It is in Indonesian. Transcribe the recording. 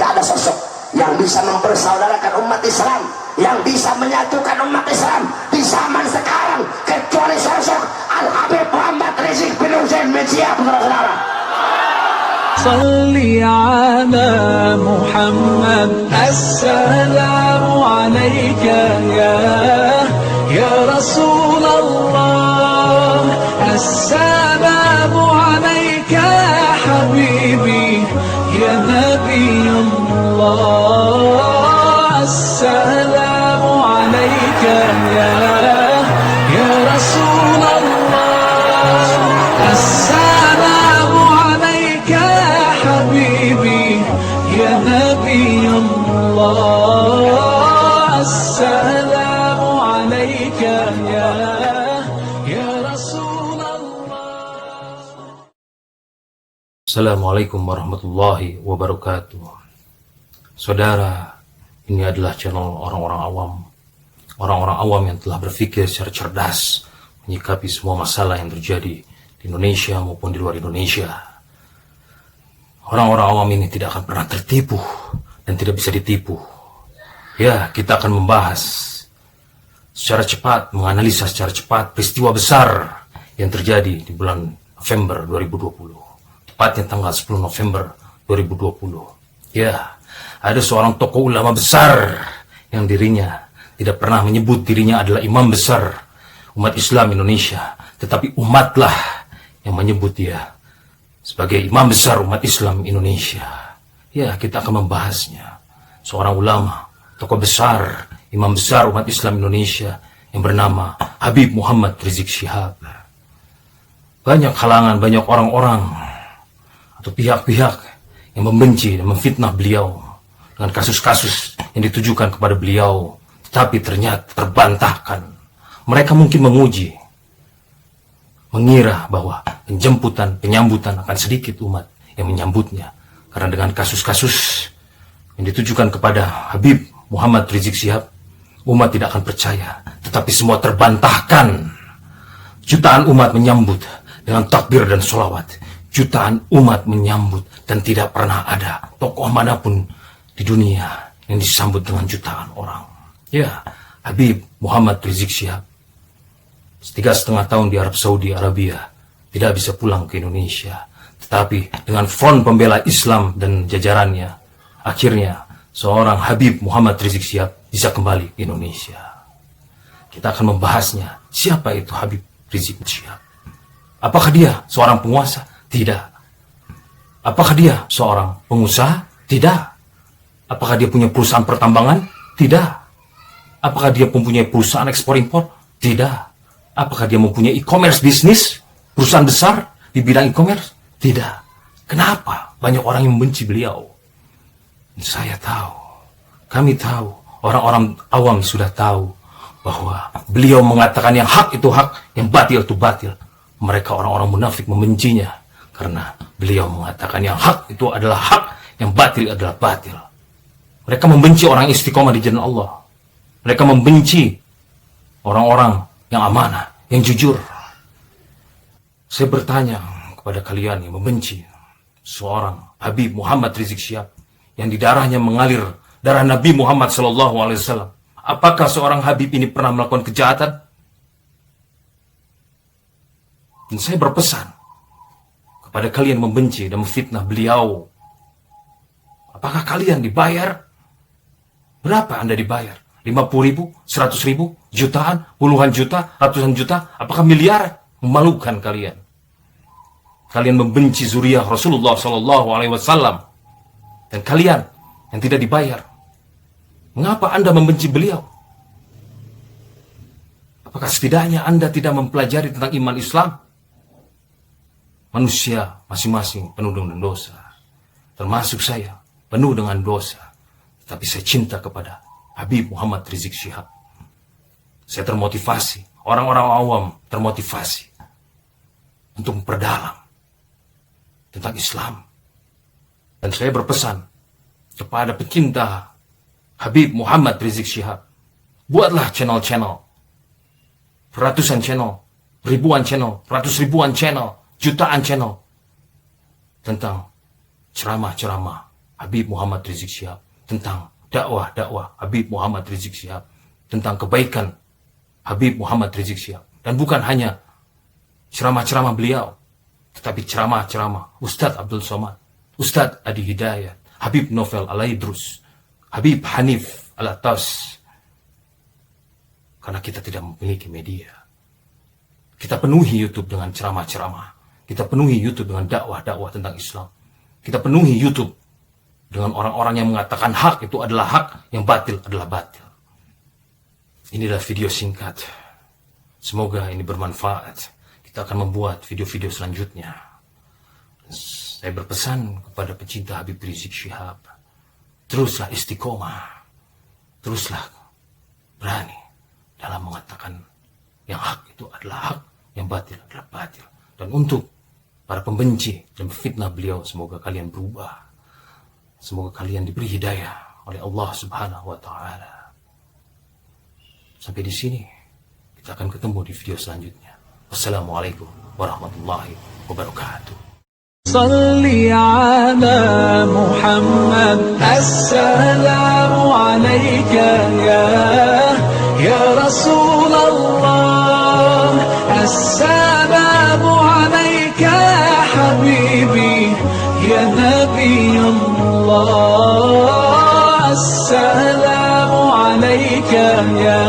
Tidak ada sosok yang bisa mempersaudarakan umat Islam, yang bisa menyatukan umat Islam di zaman sekarang kecuali sosok Al-Habib Muhammad Rizik bin Hussein bin Syihab, saudara-saudara. Salli ala Muhammad, assalamu alayka ya Rasulullah, assalamu alayka ya habibi ya Nabi Allah, assalamu alayka ya Rasulullah, assalamu alayka ya habibi ya Nabi Allah, assalamu alayka ya Rasulullah. Assalamualaikum warahmatullahi wabarakatuh. Saudara, ini adalah channel orang-orang awam. Orang-orang awam yang telah berpikir secara cerdas menyikapi semua masalah yang terjadi di Indonesia maupun di luar Indonesia. Orang-orang awam ini tidak akan pernah tertipu dan tidak bisa ditipu. Ya, kita akan membahas secara cepat, menganalisa secara cepat peristiwa besar yang terjadi di bulan November 2020. Tepatnya tanggal 10 November 2020. Ya, ada seorang tokoh ulama besar yang dirinya tidak pernah menyebut dirinya adalah imam besar umat Islam Indonesia, tetapi umatlah yang menyebut dia sebagai imam besar umat Islam Indonesia. Ya, kita akan membahasnya. Seorang ulama, tokoh besar, imam besar umat Islam Indonesia yang bernama Habib Muhammad Rizik Syihab. Banyak kalangan, banyak orang-orang atau pihak-pihak yang membenci dan memfitnah beliau dengan kasus-kasus yang ditujukan kepada beliau, tetapi ternyata terbantahkan. Mereka mungkin mengira bahwa penyambutan akan sedikit umat yang menyambutnya, karena dengan kasus-kasus yang ditujukan kepada Habib Muhammad Rizik Syihab, umat tidak akan percaya. Tetapi semua terbantahkan. Jutaan umat menyambut dengan takbir dan sholawat. Jutaan umat menyambut, dan tidak pernah ada tokoh manapun di dunia yang disambut dengan jutaan orang. Ya, Habib Muhammad Rizik Syihab 3,5 tahun di Arab Saudi Arabia, tidak bisa pulang ke Indonesia. Tetapi dengan Front Pembela Islam dan jajarannya, akhirnya seorang Habib Muhammad Rizik Syihab bisa kembali ke Indonesia. Kita akan membahasnya. Siapa itu Habib Rizik Syihab? Apakah dia seorang penguasa? Tidak. Apakah dia seorang pengusaha? Tidak. Apakah dia punya perusahaan pertambangan? Tidak. Apakah dia mempunyai perusahaan ekspor-impor? Tidak. Apakah dia mempunyai e-commerce bisnis? Perusahaan besar di bidang e-commerce? Tidak. Kenapa banyak orang yang membenci beliau? Saya tahu. Kami tahu. Orang-orang awam sudah tahu bahwa beliau mengatakan yang hak itu hak, yang batil itu batil. Mereka orang-orang munafik membencinya karena beliau mengatakan yang hak itu adalah hak, yang batil adalah batil. Mereka membenci orang istiqomah di jalan Allah. Mereka membenci orang-orang yang amanah, yang jujur. Saya bertanya kepada kalian yang membenci seorang Habib Muhammad Rizik Syihab yang di darahnya mengalir darah Nabi Muhammad SAW. Apakah seorang Habib ini pernah melakukan kejahatan? Dan saya berpesan kepada kalian yang membenci dan memfitnah beliau. Apakah kalian dibayar? Berapa Anda dibayar? 50.000, 100.000, jutaan, puluhan juta, ratusan juta, apakah miliar? Memalukan kalian. Kalian membenci zuriyah Rasulullah SAW, dan kalian yang tidak dibayar. Mengapa Anda membenci beliau? Apakah setidaknya Anda tidak mempelajari tentang iman Islam? Manusia masing-masing penuh dengan dosa, termasuk saya penuh dengan dosa. Tapi saya cinta kepada Habib Muhammad Rizik Syihab. Saya termotivasi, orang-orang awam termotivasi untuk memperdalam tentang Islam. Dan saya berpesan kepada pecinta Habib Muhammad Rizik Syihab, buatlah channel-channel, ratusan channel, ribuan channel, ratus ribuan channel, jutaan channel tentang ceramah-ceramah Habib Muhammad Rizik Syihab, tentang dakwah Habib Muhammad Rizik Syihab, tentang kebaikan Habib Muhammad Rizik Syihab. Dan bukan hanya ceramah-ceramah beliau, tetapi ceramah-ceramah Ustadz Abdul Somad, Ustadz Adi Hidayat, Habib Novel Alaidrus, Habib Hanif Alatas. Karena kita tidak memiliki media, kita penuhi YouTube dengan ceramah-ceramah, kita penuhi YouTube dengan dakwah-dakwah tentang Islam, kita penuhi YouTube dengan orang-orang yang mengatakan hak itu adalah hak, yang batil adalah batil. Inilah video singkat. Semoga ini bermanfaat. Kita akan membuat video-video selanjutnya. Saya berpesan kepada pecinta Habib Rizik Syihab, teruslah istiqomah, teruslah berani dalam mengatakan yang hak itu adalah hak, yang batil adalah batil. Dan untuk para pembenci dan fitnah beliau, semoga kalian berubah. Semoga kalian diberi hidayah oleh Allah Subhanahu wa Ta'ala. Sampai di sini, kita akan ketemu di video selanjutnya. Wassalamualaikum warahmatullahi wabarakatuh. Salli ala Muhammad. Assalamu alayka ya Rasulullah. Assalamu alayka ya habibi ya Nabi Allah. Assalamu alayka ya